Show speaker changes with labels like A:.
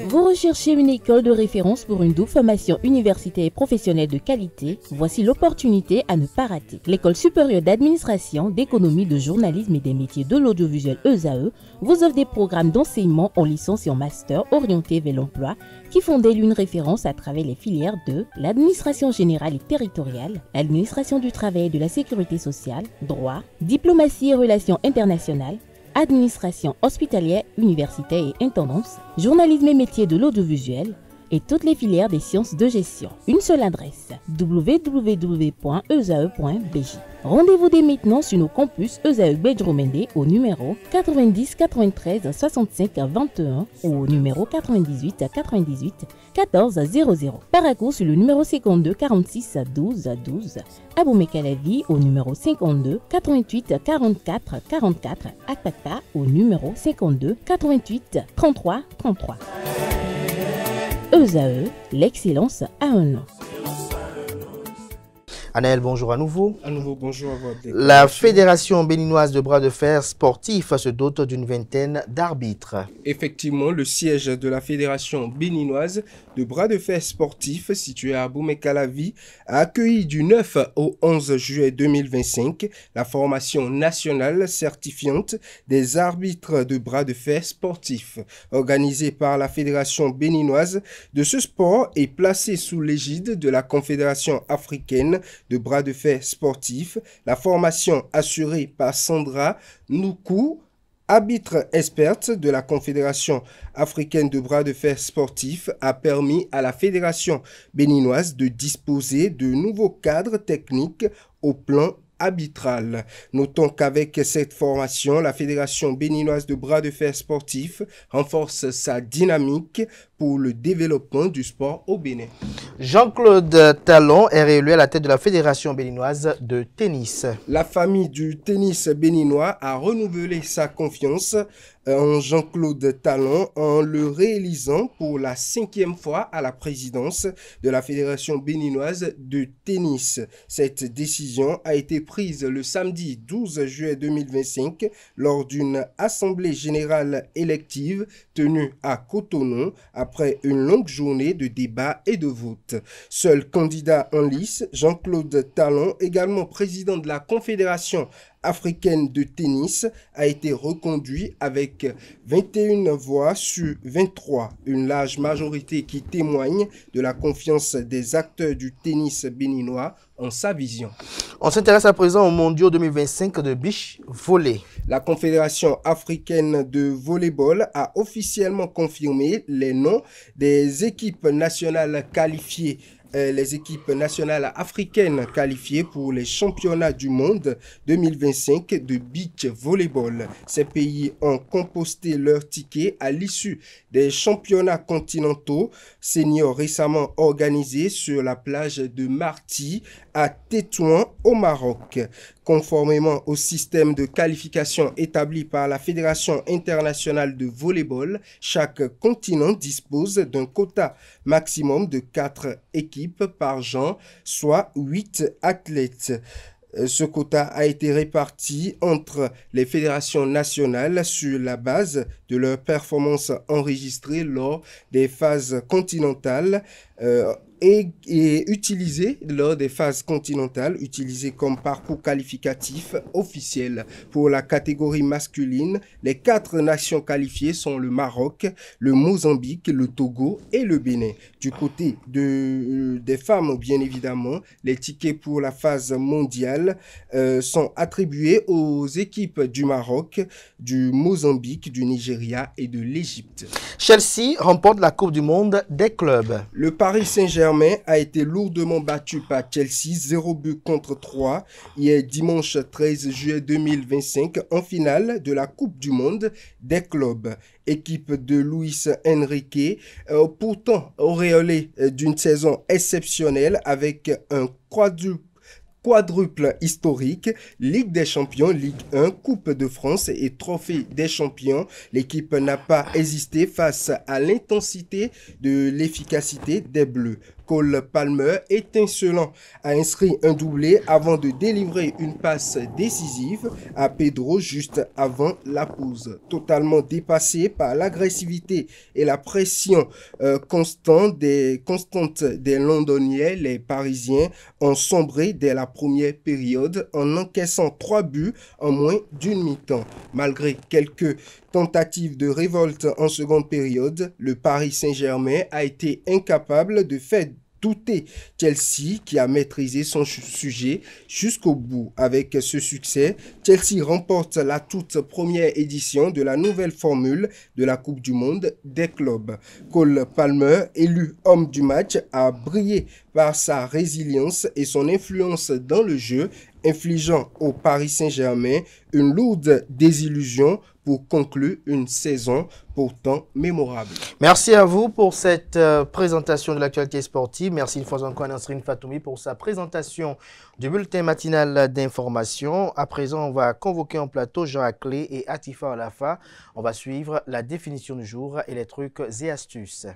A: Vous recherchez une école de référence pour une double formation universitaire et professionnelle de qualité? Voici l'opportunité à ne pas rater. L'École supérieure d'administration, d'économie, de journalisme et des métiers de l'audiovisuel ESAE vous offre des programmes d'enseignement en licence et en master orientés vers l'emploi qui font d'elle une référence à travers les filières de l'administration générale et territoriale, l'administration du travail et de la sécurité sociale, droit, diplomatie et relations internationales, administration hospitalière, universitaire et intendance, journalisme et métiers de l'audiovisuel et toutes les filières des sciences de gestion. Une seule adresse, www.esae.bj. Rendez-vous dès maintenant sur nos campus ESAE Bedjromende au numéro 90 93 65 21 ou au numéro 98 98 14 00. Paracourt sur le numéro 52 46 12 12. Aboumé-Calavi au numéro 52 88 44 44. Akpakpa au numéro 52 88 33 33. ESAE, l'excellence à un nom.
B: Anaël, bonjour à nouveau.
C: À nouveau, bonjour à vous.
B: La Fédération béninoise de bras de fer sportifs se dote d'une vingtaine d'arbitres.
C: Effectivement, le siège de la Fédération béninoise de bras de fer sportifs, situé à Aboumé-Calavi, a accueilli du 9 au 11 juillet 2025 la formation nationale certifiante des arbitres de bras de fer sportifs. Organisée par la Fédération béninoise de ce sport et placée sous l'égide de la Confédération africaine de bras de fer sportifs, la formation assurée par Sandra Noukou, arbitre experte de la Confédération africaine de bras de fer sportifs, a permis à la Fédération béninoise de disposer de nouveaux cadres techniques au plan arbitral. Notons qu'avec cette formation, la Fédération béninoise de bras de fer sportifs renforce sa dynamique pour le développement du sport au Bénin.
B: Jean-Claude Talon est réélu à la tête de la Fédération béninoise de tennis.
C: La famille du tennis béninois a renouvelé sa confiance en Jean-Claude Talon en le réélisant pour la 5e fois à la présidence de la Fédération béninoise de tennis. Cette décision a été prise le samedi 12 juillet 2025 lors d'une assemblée générale élective tenue à Cotonou après une longue journée de débats et de votes. Seul candidat en lice, Jean-Claude Talon, également président de la Confédération africaine de tennis, a été reconduit avec 21 voix sur 23, une large majorité qui témoigne de la confiance des acteurs du tennis béninois en sa vision.
B: On s'intéresse à présent aux mondiaux 2025 de beach volley.
C: La Confédération africaine de volleyball a officiellement confirmé les noms des équipes nationales qualifiées, les équipes nationales africaines qualifiées pour les championnats du monde 2025 de beach volleyball. Ces pays ont composté leurs tickets à l'issue des championnats continentaux seniors récemment organisés sur la plage de Marty à Tétouan au Maroc. Conformément au système de qualification établi par la Fédération internationale de volleyball, chaque continent dispose d'un quota maximum de 4 équipes par genre, soit 8 athlètes. Ce quota a été réparti entre les fédérations nationales sur la base de leurs performances enregistrées lors des phases continentales et utilisé lors des phases continentales, utilisé comme parcours qualificatif officiel. Pour la catégorie masculine, les 4 nations qualifiées sont le Maroc, le Mozambique, le Togo et le Bénin. Du côté des femmes, bien évidemment, les tickets pour la phase mondiale sont attribués aux équipes du Maroc, du Mozambique, du Nigeria et de l'Égypte.
B: Chelsea remporte la Coupe du Monde des clubs.
C: Le Paris Saint-Germain a été lourdement battu par Chelsea, 0-3, hier dimanche 13 juillet 2025 en finale de la Coupe du Monde des clubs. Équipe de Luis Enrique, pourtant auréolée d'une saison exceptionnelle avec un quadruple historique, Ligue des Champions, Ligue 1, Coupe de France et Trophée des Champions. L'équipe n'a pas hésité face à l'intensité de l'efficacité des Bleus. Cole Palmer, étincelant, a inscrit un doublé avant de délivrer une passe décisive à Pedro juste avant la pause. Totalement dépassé par l'agressivité et la pression constante des Londoniens, les Parisiens ont sombré dès la première période en encaissant 3 buts en moins d'une mi-temps. Malgré quelques tentatives de révolte en seconde période, le Paris Saint-Germain a été incapable de faire douter Chelsea, qui a maîtrisé son sujet jusqu'au bout. Avec ce succès, Chelsea remporte la toute première édition de la nouvelle formule de la Coupe du Monde des clubs. Cole Palmer, élu homme du match, a brillé par sa résilience et son influence dans le jeu, infligeant au Paris Saint-Germain une lourde désillusion pour conclure une saison pourtant mémorable.
B: Merci à vous pour cette présentation de l'actualité sportive. Merci une fois encore à Nasrine Fatoumi pour sa présentation du bulletin matinal d'information. À présent, on va convoquer en plateau Jean Aclé et Atifa Alafa. On va suivre la définition du jour et les trucs et astuces.